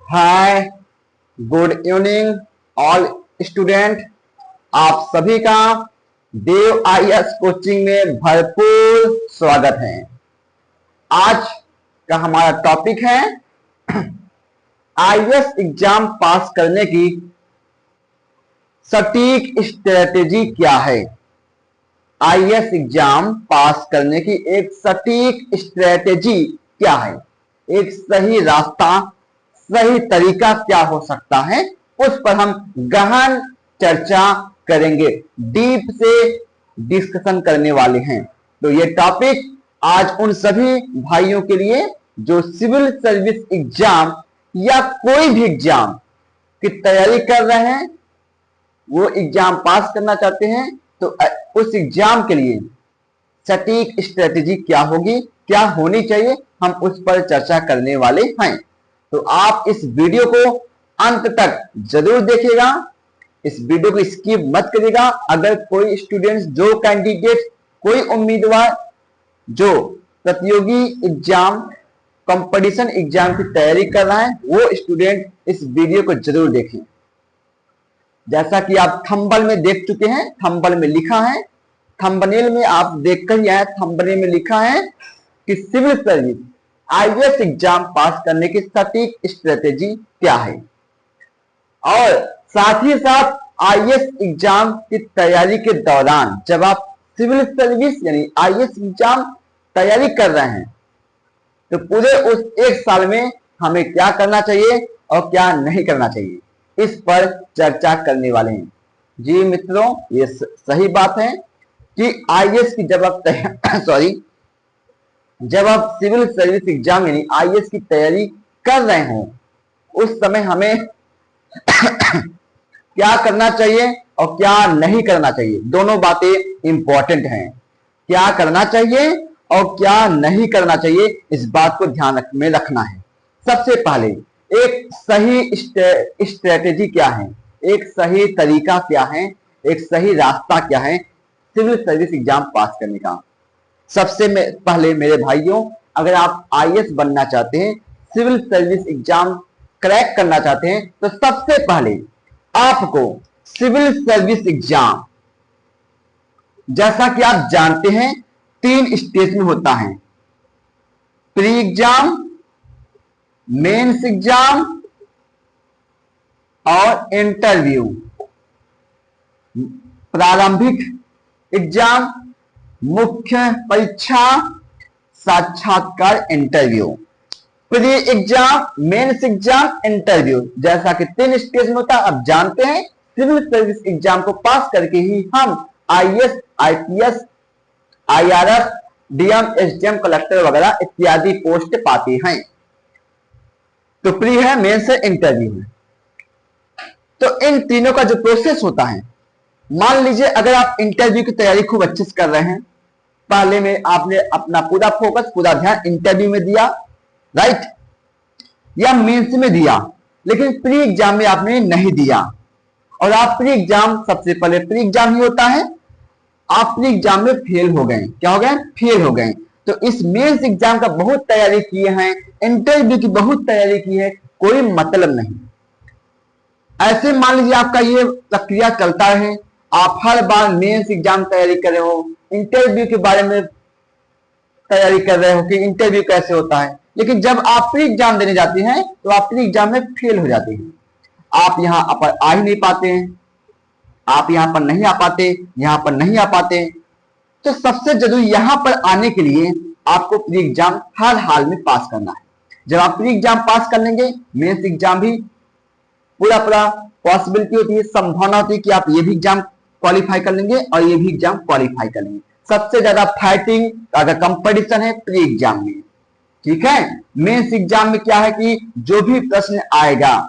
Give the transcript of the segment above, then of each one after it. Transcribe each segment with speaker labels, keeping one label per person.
Speaker 1: हाय, good evening all student. आप सभी का देव आईएएस कोचिंग में भरपूर स्वागत है। आज का हमारा टॉपिक है आईएएस एग्जाम पास करने की सटीक स्ट्रेटेजी क्या है। आईएएस एग्जाम पास करने की एक सटीक स्ट्रेटेजी क्या है, एक सही रास्ता, सही तरीका क्या हो सकता है, उस पर हम गहन चर्चा करेंगे, डीप से डिस्कशन करने वाले हैं। तो ये टॉपिक आज उन सभी भाइयों के लिए जो सिविल सर्विस एग्जाम या कोई भी एग्जाम की तैयारी कर रहे हैं, वो एग्जाम पास करना चाहते हैं, तो उस एग्जाम के लिए सटीक स्ट्रेटेजी क्या होगी, क्या होनी चाहिए, हम उस पर चर्चा करने वाले हैं। तो आप इस वीडियो को अंत तक जरूर देखिएगा, इस वीडियो को स्किप मत करिएगा। अगर कोई स्टूडेंट, जो कैंडिडेट, कोई उम्मीदवार जो प्रतियोगी एग्जाम, कंपटीशन एग्जाम की तैयारी कर रहा है, वो स्टूडेंट इस वीडियो को जरूर देखें। जैसा कि आप थंबनेल में देख चुके हैं, थंबनेल में लिखा है, थंबनेल में आप देखकर ही आए, थंबनेल में लिखा है कि civil service IAS exam pass करने की सटीक स्ट्रेटेजी क्या है, और साथ ही साथ आईएएस एग्जाम की तैयारी के दौरान जब आप सिविल सर्विस यानी आईएएस एग्जाम तैयारी कर रहे हैं, तो पूरे उस एक साल में हमें क्या करना चाहिए और क्या नहीं करना चाहिए, इस पर चर्चा करने वाले हैं। जी मित्रों, ये सही बात है कि आईएएस की जब आप जब आप सिविल सर्विस एग्जाम यानी आईएएस की तैयारी कर रहे हो, उस समय हमें क्या करना चाहिए और क्या नहीं करना चाहिए, दोनों बातें इंपॉर्टेंट हैं। क्या करना चाहिए और क्या नहीं करना चाहिए, इस बात को ध्यान में रखना है। सबसे पहले एक सही स्ट्रेटेजी क्या है, एक सही तरीका क्या है, एक सही रास्ता क्या है सिविल सर्विस एग्जाम पास करने का। सबसे पहले मेरे भाइयों, अगर आप आईएएस बनना चाहते हैं, सिविल सर्विस एग्जाम क्रैक करना चाहते हैं, तो सबसे पहले आपको सिविल सर्विस एग्जाम, जैसा कि आप जानते हैं, 3 स्टेज में होता है। प्री एग्जाम, मेंस एग्जाम और इंटरव्यू। प्रारंभिक एग्जाम, मुख्य परीक्षा, साक्षात्कार, interview. Pre exam, mains exam, interview, जैसा कि 3 स्टेज में होता है। अब जानते हैं सिविल सर्विस एग्जाम को पास करके ही हम IAS, IPS, IRS, DM, SDM, collector वगैरह इत्यादि पोस्ट पाते हैं। तो प्री है, मेंस है, इंटरव्यू है। तो इन तीनों का जो प्रोसेस होता है, मान लीजिए अगर आप इंटरव्यू की तैयारी खूब अच्छे से कर रहे हैं, पहले में आपने अपना पूरा फोकस, पूरा ध्यान इंटरव्यू में दिया, राइट, या मेंस में दिया, लेकिन प्री एग्जाम में आपने नहीं दिया, और आप प्री एग्जाम, सबसे पहले प्री एग्जाम ही होता है, आप प्री एग्जाम में फेल हो गए। क्या हो गए? फेल हो गए। तो इस मेंस एग्जाम का बहुत तैयारी किए हैं, इंटरव्यू की बहुत तैयारी की है, कोई मतलब नहीं। ऐसे मान लीजिए आपका ये प्रक्रिया चलता रहे, आप हर बार मेंस एग्जाम तैयारी कर रहे हो, इंटरव्यू के बारे में तैयारी कर रहे हो कि इंटरव्यू कैसे होता है, लेकिन जब आप प्री एग्जाम देने जाते हैं तो आप प्री एग्जाम में फेल हो जाते हैं। आप यहां पर आ ही नहीं पाते हैं, आप यहां पर नहीं आ पाते, यहां पर नहीं आ पाते। तो सबसे जरूरी यहां पर आने के लिए आपको प्री एग्जाम हर हाल में पास करना है। जब आप प्री एग्जाम पास कर लेंगे, मेंस एग्जाम भी पूरा पॉसिबिलिटी होती है, संभावना होती है कि आप ये भी एग्जाम क्वालिफाई कर लेंगे और ये भी एग्जाम क्वालिफाई कर लेंगे। सबसे ज्यादा फाइटिंग अगर कंपटीशन है प्री एग्जाम में, ठीक है। मेंस एग्जाम में क्या है कि जो भी प्रश्न आएगा,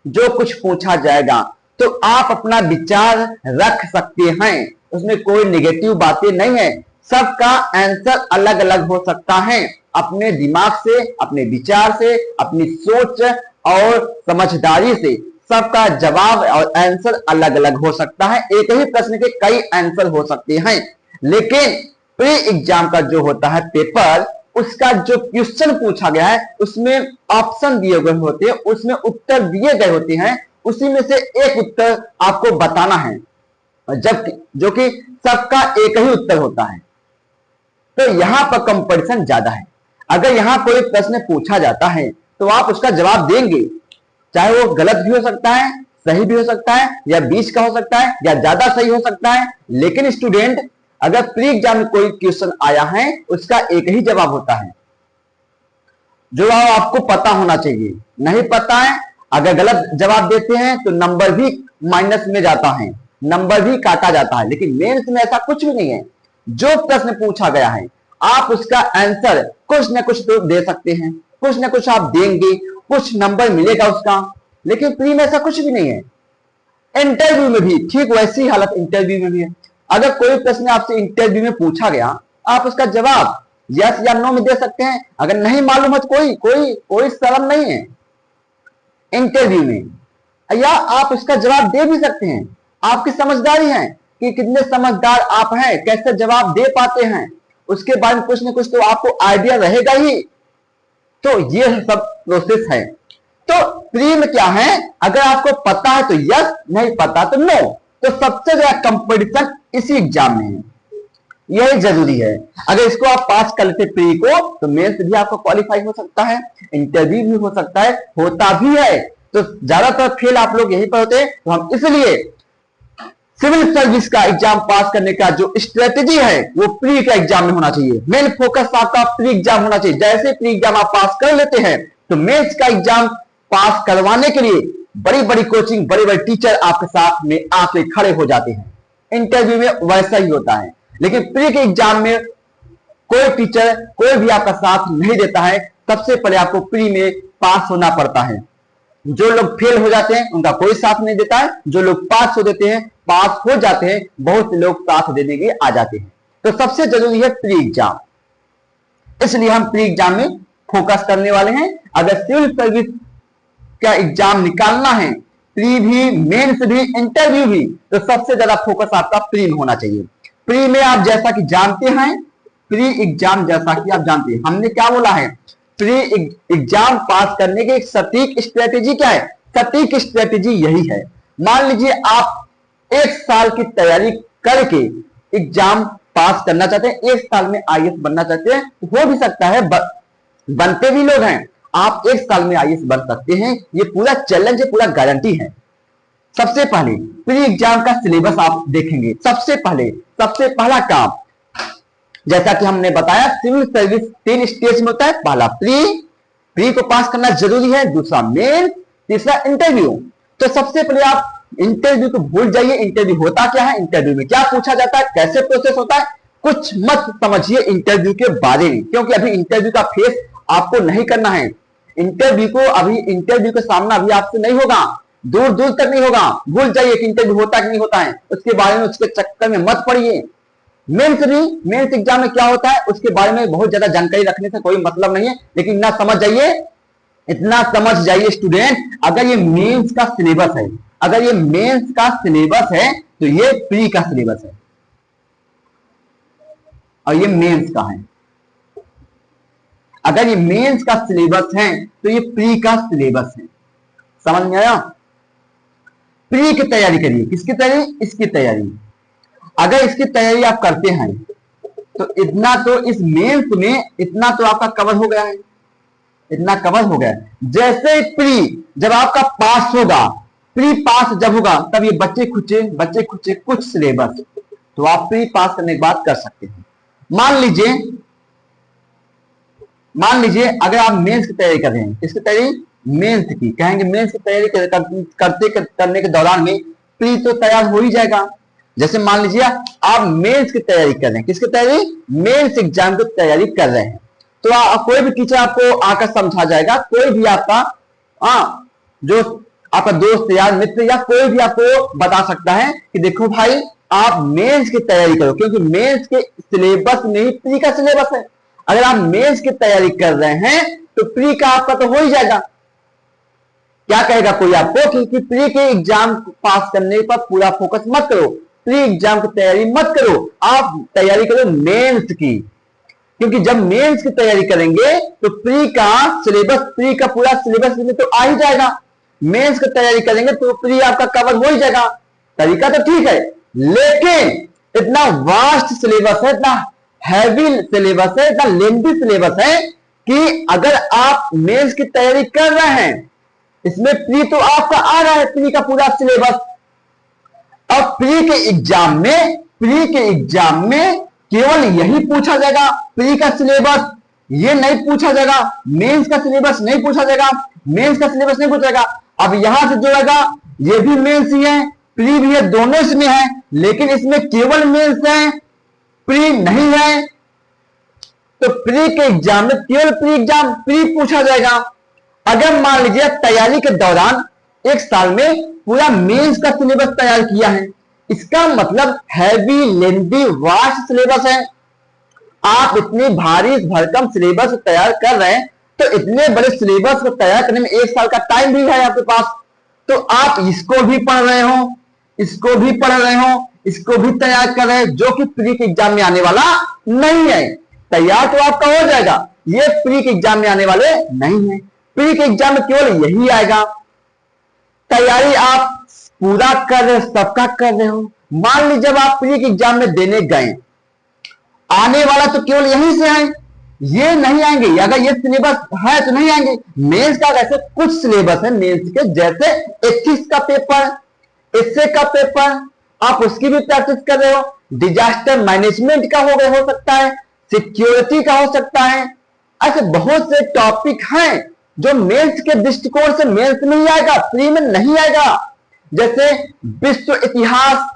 Speaker 1: जो कुछ पूछा जाएगा, तो आप अपना विचार रख सकते हैं, उसमें कोई नेगेटिव बातें नहीं है, सबका आंसर अलग अलग हो सकता है। अपने दिमाग से, अपने विचार से, अपनी सोच और समझदारी से सबका जवाब और आंसर अलग अलग हो सकता है। एक ही प्रश्न के कई आंसर हो सकते हैं, लेकिन प्री एग्जाम का जो होता है पेपर, उसका जो क्वेश्चन पूछा गया है उसमें ऑप्शन दिए गए होते हैं, उसमें उत्तर दिए गए होते हैं, उसी में से एक उत्तर आपको बताना है, जब जो कि सबका एक ही उत्तर होता है। तो यहां पर कंपटीशन ज्यादा है। अगर यहां कोई प्रश्न पूछा जाता है तो आप उसका जवाब देंगे, चाहे वो गलत भी हो सकता है, सही भी हो सकता है, या बीच का हो सकता है, या ज्यादा सही हो सकता है। लेकिन स्टूडेंट, अगर प्री एग्जाम में कोई क्वेश्चन आया है उसका एक ही जवाब होता है, जो आपको पता होना चाहिए। नहीं पता है, अगर गलत जवाब देते हैं तो नंबर भी माइनस में जाता है, नंबर भी काटा जाता है। लेकिन मेंस में ऐसा कुछ भी नहीं है। जो प्रश्न पूछा गया है आप उसका आंसर कुछ न कुछ तो दे सकते हैं, कुछ न कुछ आप देंगे, कुछ नंबर मिलेगा उसका। लेकिन प्री में ऐसा कुछ भी नहीं है। इंटरव्यू में भी ठीक वैसी हालत इंटरव्यू में भी है। अगर कोई प्रश्न आपसे इंटरव्यू में पूछा गया, आप उसका जवाब यस या नो में दे सकते हैं। अगर नहीं मालूम है तो कोई शर्म नहीं है इंटरव्यू में, या आप उसका जवाब दे भी सकते हैं। आपकी समझदारी है कि कितने समझदार आप हैं, कैसे जवाब दे पाते हैं, उसके बारे में कुछ न कुछ तो आपको आइडिया रहेगा ही। तो ये सब प्रोसेस है। तो प्री में क्या है, अगर आपको पता है तो यस, नहीं पता तो नो। तो सबसे ज्यादा कंपटीशन इसी एग्जाम में है, यही जरूरी है। अगर इसको आप पास कर लेते प्री को तो मेंस भी आपको क्वालिफाई हो सकता है, इंटरव्यू भी हो सकता है, होता भी है। तो ज्यादातर फेल आप लोग यहीं पर होते हैं। तो हम इसलिए सिविल सर्विस का एग्जाम पास करने का जो स्ट्रेटेजी है वो प्री का एग्जाम में होना चाहिए। मेन फोकस आपका प्री एग्जाम होना चाहिए। जैसे प्री एग्जाम आप पास कर लेते हैं तो मेंस का एग्जाम पास करवाने के लिए बड़ी बड़ी कोचिंग, बड़े बड़े टीचर आपके साथ में आके खड़े हो जाते हैं। इंटरव्यू में वैसा ही होता है, लेकिन प्री के एग्जाम में कोई टीचर, कोई भी आपका साथ नहीं देता है। सबसे पहले आपको प्री में पास होना पड़ता है। जो लोग फेल हो जाते हैं उनका कोई साथ नहीं देता है, जो लोग पास हो देते हैं, पास हो जाते हैं, बहुत से लोग साथ देने के लिए आ जाते हैं। तो सबसे जरूरी है प्री एग्जाम, इसलिए हम प्री एग्जाम में फोकस करने वाले हैं। अगर सिविल सर्विस का एग्जाम निकालना है, प्री भी, मेंस भी, इंटरव्यू भी, तो सबसे ज्यादा फोकस आपका प्री में होना चाहिए। प्री में आप जैसा कि जानते हैं, प्री एग्जाम जैसा कि आप जानते हैं, हमने क्या बोला है, प्री एग्जाम पास करने की एक सटीक स्ट्रेटेजी क्या है? सटीक स्ट्रेटेजी यही है। मान लीजिए आप एक साल की तैयारी करके एग्जाम पास करना चाहते हैं, एक साल में आईएएस बनना चाहते हैं, हो भी सकता है, बनते भी लोग हैं। आप एक साल में आईएएस बन सकते हैं, ये पूरा चैलेंज है, पूरा गारंटी है। सबसे पहले प्री एग्जाम का सिलेबस आप देखेंगे। सबसे पहला काम, जैसा कि हमने बताया, सिविल सर्विस 3 स्टेज में होता है। पहला प्री को पास करना जरूरी है, दूसरा मेन, तीसरा इंटरव्यू। तो सबसे पहले आप इंटरव्यू को भूल जाइए। इंटरव्यू होता क्या है, इंटरव्यू में क्या पूछा जाता है, कैसे प्रोसेस होता है, कुछ मत समझिए इंटरव्यू के बारे में, क्योंकि अभी इंटरव्यू का फेस आपको नहीं करना है। इंटरव्यू का सामना अभी आपसे नहीं होगा, दूर दूर तक नहीं होगा। भूल जाइए कि इंटरव्यू होता कि नहीं होता है, उसके बारे में, उसके चक्कर में मत पड़िए। मेंस एग्जाम में क्या होता है उसके बारे में बहुत ज्यादा जानकारी रखने से कोई मतलब नहीं है, लेकिन इतना समझ जाइए स्टूडेंट, अगर ये मेंस का सिलेबस है, अगर ये मेंस का सिलेबस है तो ये प्री का सिलेबस है, और ये मेंस का है। अगर ये मेंस का सिलेबस है तो ये प्री का सिलेबस है। समझ में आया? प्री की तैयारी करिए। किसकी तैयारी? इसकी तैयारी। अगर इसकी तैयारी आप करते हैं तो इतना तो इस मेंस में इतना तो आपका कवर हो गया है, इतना कवर हो गया है। जैसे प्री जब आपका पास होगा, प्री पास जब होगा, तब ये बच्चे खुचे कुछ सिलेबस, तो आप प्री पास करने के बाद कर सकते हैं। मान लीजिए अगर आप मेंस की तैयारी कर रहे हैं, इसकी तैयारी मेंस की कहेंगे, मेंस की तैयारी करने के दौरान में प्री तो तैयार हो ही जाएगा। जैसे मान लीजिए आप मेंस की तैयारी कर रहे हैं, किसकी तैयारी? मेंस एग्जाम की तैयारी कर रहे हैं, तो कोई भी टीचर आपको आकर समझा जाएगा, कोई भी आपका जो आपका दोस्त या मित्र या कोई भी आपको बता सकता है कि देखो भाई आप मेंस की तैयारी करो, क्योंकि मेंस के सिलेबस में ही प्री का सिलेबस है। अगर आप मेंस की तैयारी कर रहे हैं तो प्री का आपका तो हो ही जाएगा। क्या कहेगा कोई आपको कि प्री के एग्जाम पास करने पर पूरा फोकस मत करो, प्री एग्जाम की तैयारी मत करो, आप तैयारी करो मेंस की। क्योंकि जब मेंस की तैयारी करेंगे तो प्री का सिलेबस, प्री का पूरा सिलेबस में तो आ ही जाएगा। मेंस की तैयारी करेंगे तो प्री आपका कवर हो ही जाएगा। तरीका तो ठीक है, लेकिन इतना वास्ट सिलेबस है, इतना हैवी सिलेबस है, इतना लेंथी सिलेबस है कि अगर आप मेंस की तैयारी कर रहे हैं, इसमें प्री तो आपका आ रहा है, प्री का पूरा सिलेबस। अब प्री के एग्जाम में केवल यही पूछा जाएगा, प्री का सिलेबस, ये नहीं पूछा जाएगा, मेंस का सिलेबस नहीं पूछा जाएगा, मेंस का सिलेबस नहीं पूछा जाएगा। अब यहां से जोड़ेगा, ये भी मेंस ही है, प्री भी है, दोनों इसमें है, लेकिन इसमें केवल मेंस है, प्री नहीं है। तो प्री के एग्जाम में केवल प्री पूछा जाएगा। अगर मान लीजिए तैयारी के दौरान एक साल में पूरा मेंस का सिलेबस तैयार किया है, इसका मतलब हैवी लेंथी वास्ट सिलेबस है। आप इतनी भारी भरकम सिलेबस तैयार कर रहे हैं, तो इतने बड़े सिलेबस को तैयार करने में एक साल का टाइम भी है आपके पास, तो आप इसको भी पढ़ रहे हो, इसको भी पढ़ रहे हो, इसको भी तैयार कर रहे हैं, जो कि प्री के एग्जाम में आने वाला नहीं है। तैयार तो आपका हो जाएगा, ये प्री के एग्जाम में आने वाले नहीं है। प्री के एग्जाम में केवल यही आएगा। तैयारी आप पूरा कर रहे हो, सबका कर रहे हो। मान लीजिए जब आप प्री के एग्जाम में देने गए, आने वाला तो केवल यहीं से आए, ये नहीं आएंगे। अगर ये सिलेबस है तो नहीं आएंगे। मेंस का ऐसे कुछ सिलेबस है मेंस के, जैसे एथिक्स का पेपर, एसे का पेपर, आप उसकी भी प्रैक्टिस कर रहे हो। डिजास्टर मैनेजमेंट का हो सकता है, सिक्योरिटी का हो सकता है। ऐसे बहुत से टॉपिक हैं जो मेंस के दृष्टिकोण से मेंस में ही आएगा, प्री में नहीं आएगा। जैसे विश्व इतिहास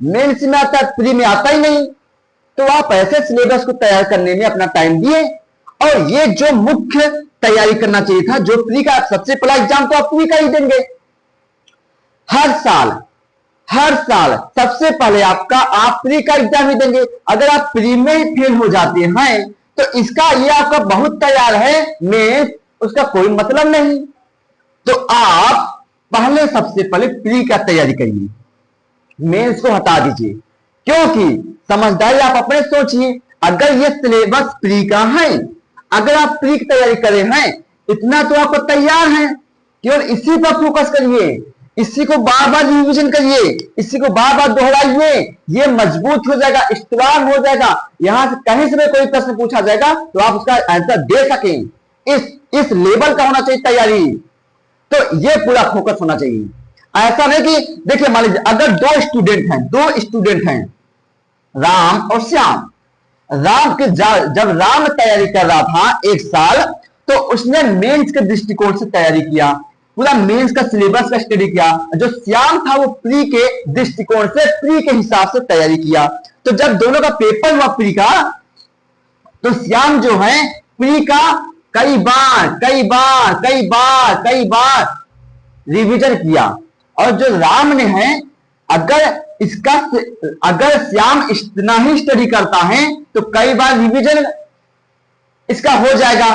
Speaker 1: मेंस में आता है, प्री में आता ही नहीं। तो आप ऐसे सिलेबस को तैयार करने में अपना टाइम दिए, और ये जो मुख्य तैयारी करना चाहिए था, जो प्री का सबसे पहला एग्जाम तो आप प्री का ही देंगे। हर साल सबसे पहले आप प्री का एग्जाम ही देंगे। अगर आप प्री में ही फेल हो जाते हैं तो इसका ये आपका बहुत तैयार है मेंस, उसका कोई मतलब नहीं। तो आप पहले सबसे पहले प्री का तैयारी करिए, मेंस को हटा दीजिए। क्योंकि समझदारी आप अपने सोचिए, अगर ये सिलेबस प्री का है, अगर आप प्री की तैयारी करे हैं, इतना तो आपको तैयार है, केवल इसी पर फोकस करिए, इसी को बार बार रिवीजन करिए, इसी को बार बार दोहराइए, ये मजबूत हो जाएगा, स्ट्रांग हो जाएगा। यहां से कहीं से भी कोई प्रश्न पूछा जाएगा तो आप उसका आंसर दे सकें। इस लेवल का होना चाहिए तैयारी। तो ये पूरा फोकस होना चाहिए। ऐसा नहीं कि देखिए, मान लीजिए अगर दो स्टूडेंट हैं राम और श्याम। जब राम तैयारी कर रहा था एक साल, तो उसने मेंस के दृष्टिकोण से तैयारी किया, पूरा मेंस का सिलेबस का स्टडी किया। जो श्याम था वो प्री के दृष्टिकोण से, प्री के हिसाब से तैयारी किया। तो जब दोनों का पेपर हुआ प्री का, तो श्याम जो है प्री का कई बार रिवीजन किया, और जो राम ने है, अगर श्याम इतना ही स्टडी करता है तो कई बार रिवीजन इसका हो जाएगा।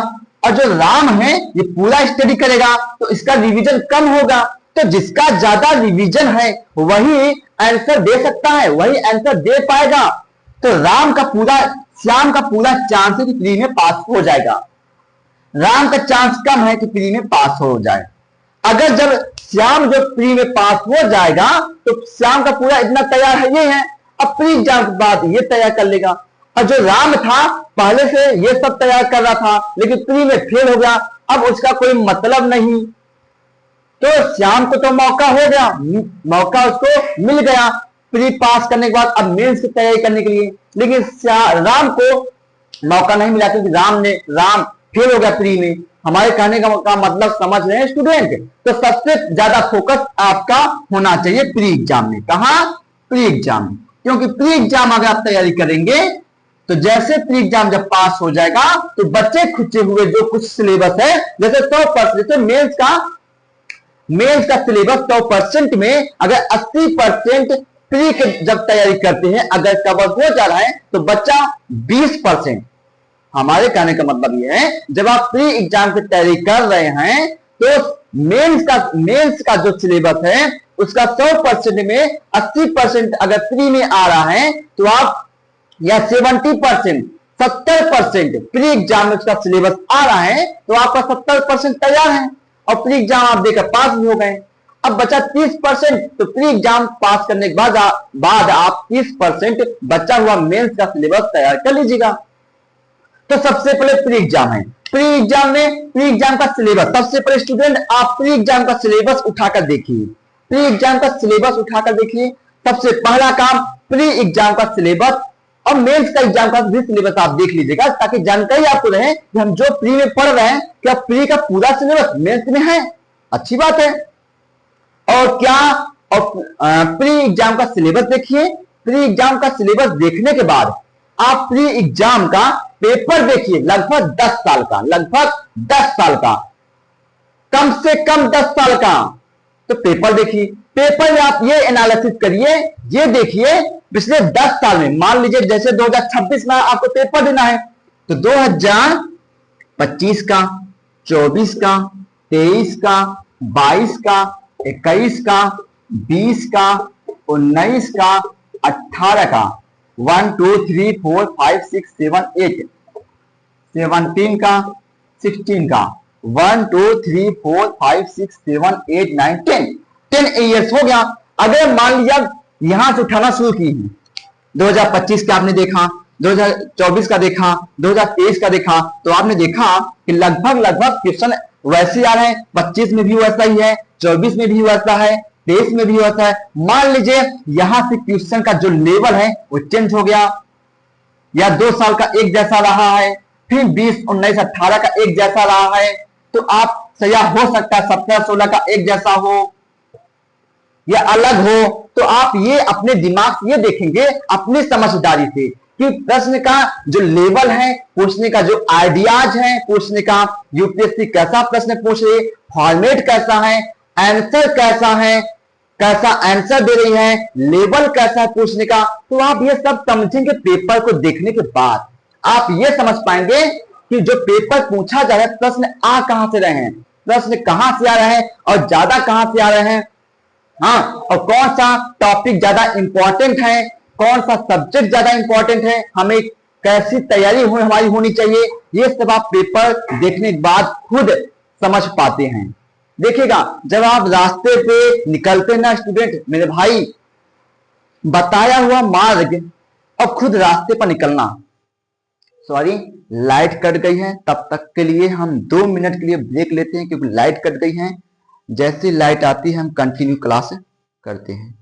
Speaker 1: और जो राम है ये पूरा स्टडी करेगा तो इसका रिवीजन कम होगा। तो जिसका ज्यादा रिवीजन है वही आंसर दे सकता है, वही आंसर दे पाएगा। तो श्याम का पूरा चांस है कि प्री में पास हो जाएगा, राम का चांस कम है कि प्री में पास हो जाए। अगर जब श्याम जो प्री में पास हो जाएगा तो श्याम का पूरा इतना तैयार है, ये है, अब प्री एग्जाम के बाद ये तैयार कर लेगा। और जो राम था पहले से ये सब तैयार कर रहा था, लेकिन प्री में फेल हो गया, अब उसका कोई मतलब नहीं। तो श्याम को तो मौका हो गया, मौका उसको मिल गया प्री पास करने के बाद, अब मेंस की तैयारी करने के लिए। लेकिन राम को मौका नहीं मिला क्योंकि राम फेल हो गया प्री में। हमारे कहने का मतलब समझ रहे हैं स्टूडेंट? तो सबसे ज्यादा फोकस आपका होना चाहिए प्री एग्जाम में। कहां? प्री एग्जाम में। क्योंकि प्री एग्जाम अगर आप तैयारी करेंगे तो जैसे प्री एग्जाम जब पास हो जाएगा तो बच्चे खुचे हुए जो कुछ सिलेबस है, जैसे 100%, जैसे मेंस का सिलेबस 100% में अगर 80% प्री के जब तैयारी करते हैं अगर कवर हो जा रहा है तो बच्चा 20%। हमारे कहने का मतलब यह है जब आप प्री एग्जाम की तैयारी कर रहे हैं तो मेंस का जो सिलेबस है उसका 100% में 80% अगर प्री में आ रहा है तो आप, या 70% 70% प्री एग्जाम में उसका सिलेबस आ रहा है तो आपका 70% तैयार है और प्री एग्जाम आप देकर पास भी हो गए। अब बचा 30%, तो प्री एग्जाम पास करने के बाद आप 30% बचा हुआ मेंस का सिलेबस तैयार कर लीजिएगा। तो सबसे पहले प्री एग्जाम है, प्री एग्जाम में प्री एग्जाम का सिलेबस, सबसे पहले स्टूडेंट आप प्री एग्जाम का सिलेबस उठाकर देखिए, प्री एग्जाम का सिलेबस उठाकर देखिए। सबसे पहला काम प्री एग्जाम का सिलेबस और मेंस का एग्जाम का भी सिलेबस आप देख लीजिएगा ताकि जानकारी आपको रहे कि हम जो प्री में पढ़ रहे हैं क्या प्री का पूरा सिलेबस मेंस में है। अच्छी बात है। और क्या और प्री एग्जाम का सिलेबस देखिए, प्री एग्जाम का सिलेबस देखने के बाद आप प्री एग्जाम का पेपर देखिए, लगभग 10 साल का, लगभग 10 साल का, कम से कम 10 साल का। तो पेपर देखिए, पेपर में आप ये एनालिसिस करिए, ये देखिए पिछले 10 साल में, मान लीजिए जैसे 2026 में आपको पेपर देना है तो 2025 का, 24 का, 23 का, 22 का, 21 का, 20 का, 19 का, 18 का, 1 2 3 4 5 6 7 8, 17 का, 16 का, 1 2 3 4 5 6 7 8 9 10 ईयर्स हो गया। अगर मान लिया यहां से उठाना शुरू की है, 2025 का आपने देखा, 2024 का देखा, 2023 का देखा, तो आपने देखा कि लगभग क्वेश्चन वैसे आ रहे हैं। 25 में भी वैसा ही है, 24 में भी वैसा है, 23 में भी वैसा है। मान लीजिए यहां से क्वेश्चन का जो लेवल है वो चेंज हो गया, या 2 साल का एक जैसा रहा है, फिर 20, 19, 18 का एक जैसा रहा है, तो आप या हो सकता है 17, 16 का एक जैसा हो या अलग हो। तो आप ये अपने दिमाग से ये देखेंगे अपनी समझदारी से कि प्रश्न का जो लेवल है, पूछने का जो आइडियाज है, पूछने का यूपीएससी कैसा प्रश्न पूछ रही है, फॉर्मेट कैसा है, आंसर कैसा है, कैसा आंसर दे रही है, लेवल कैसा है पूछने का। तो आप ये सब समझेंगे पेपर को देखने के बाद। आप ये समझ पाएंगे कि जो पेपर पूछा जा रहा है प्रश्न आ कहां से रहे हैं, प्रश्न कहां से आ रहे हैं और ज्यादा कहां से आ रहे हैं, हाँ, और कौन सा टॉपिक ज्यादा इंपॉर्टेंट है, कौन सा सब्जेक्ट ज्यादा इंपॉर्टेंट है, हमें कैसी तैयारी हमारी होनी चाहिए, ये सब आप पेपर देखने के बाद खुद समझ पाते हैं। देखिएगा जब आप रास्ते पे निकलते ना स्टूडेंट, मेरे भाई, बताया हुआ मार्ग और खुद रास्ते पर निकलना। सॉरी, लाइट कट गई है, तब तक के लिए हम 2 मिनट के लिए ब्रेक लेते हैं क्योंकि लाइट कट गई है। जैसे लाइट आती है हम कंटिन्यू क्लास करते हैं।